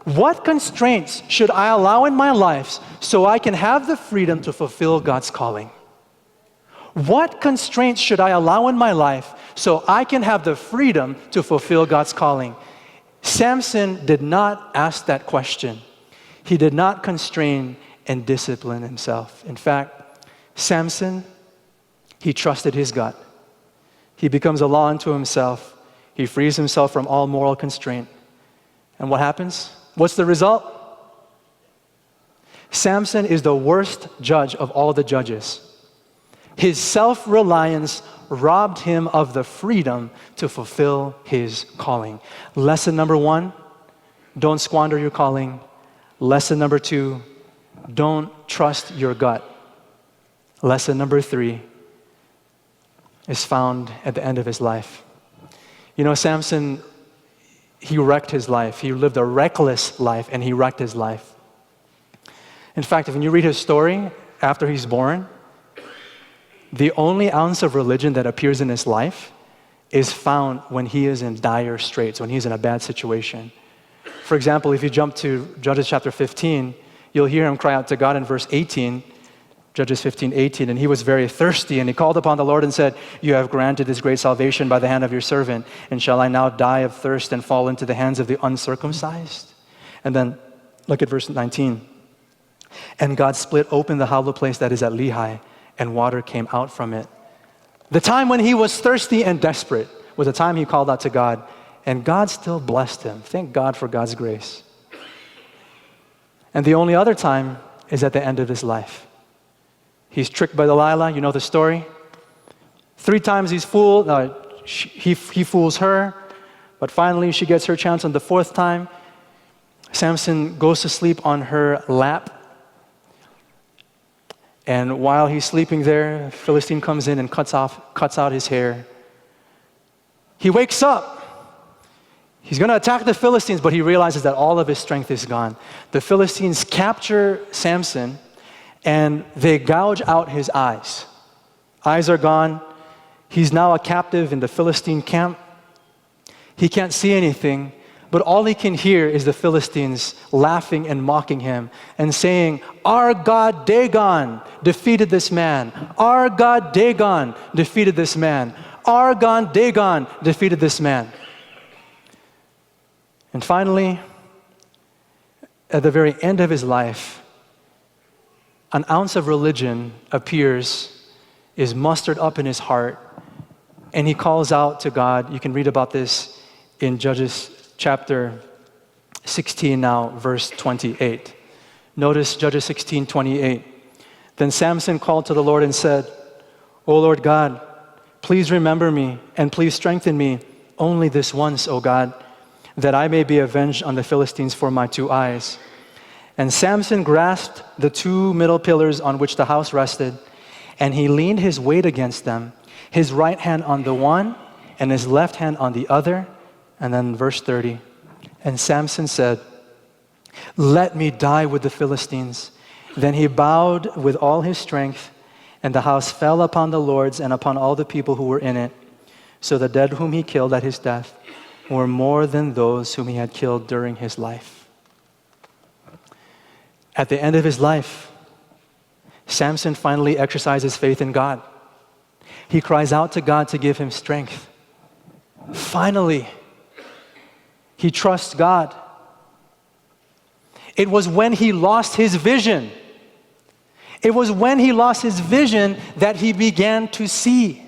What constraints should I allow in my life so I can have the freedom to fulfill God's calling? What constraints should I allow in my life so I can have the freedom to fulfill God's calling? Samson did not ask that question. He did not constrain and discipline himself. In fact, Samson, he trusted his gut. He becomes a law unto himself. He frees himself from all moral constraint. And what happens? What's the result? Samson is the worst judge of all the judges. His self-reliance robbed him of the freedom to fulfill his calling. Lesson number 1, don't squander your calling. Lesson number 2, don't trust your gut. Lesson number 3 is found at the end of his life. You know, Samson, he wrecked his life. He lived a reckless life, and he wrecked his life. In fact, when you read his story after he's born, the only ounce of religion that appears in his life is found when he is in dire straits, when he's in a bad situation. For example, if you jump to Judges chapter 15, you'll hear him cry out to God in verse 18, Judges 15:18, and he was very thirsty, and he called upon the Lord and said, "You have granted this great salvation by the hand of your servant, and shall I now die of thirst and fall into the hands of the uncircumcised?" And then look at verse 19. And God split open the hollow place that is at Lehi, and water came out from it. The time when he was thirsty and desperate was the time he called out to God, and God still blessed him. Thank God for God's grace. And the only other time is at the end of his life. He's tricked by Delilah, you know the story. 3 times he's fooled, he fools her, but finally she gets her chance on the 4th time. Samson goes to sleep on her lap. And while he's sleeping there, a Philistine comes in and cuts out his hair. He wakes up. He's going to attack the Philistines, but he realizes that all of his strength is gone. The Philistines capture Samson, and they gouge out his eyes. Eyes are gone. He's now a captive in the Philistine camp. He can't see anything, but all he can hear is the Philistines laughing and mocking him and saying, "Our God Dagon defeated this man. Our God Dagon defeated this man. Our God Dagon defeated this man." And finally, at the very end of his life, an ounce of religion appears, is mustered up in his heart, and he calls out to God. You can read about this in Judges chapter 16 now, verse 28. Notice Judges 16:28. Then Samson called to the Lord and said, "O Lord God, please remember me and please strengthen me only this once, O God, that I may be avenged on the Philistines for my 2 eyes." And Samson grasped the 2 middle pillars on which the house rested, and he leaned his weight against them, his right hand on the one and his left hand on the other. And then verse 30, and Samson said, "Let me die with the Philistines." Then he bowed with all his strength, and the house fell upon the lords and upon all the people who were in it. So the dead whom he killed at his death were more than those whom he had killed during his life. At the end of his life, Samson finally exercises faith in God. He cries out to God to give him strength. Finally, he trusts God. It was when he lost his vision. It was when he lost his vision that he began to see.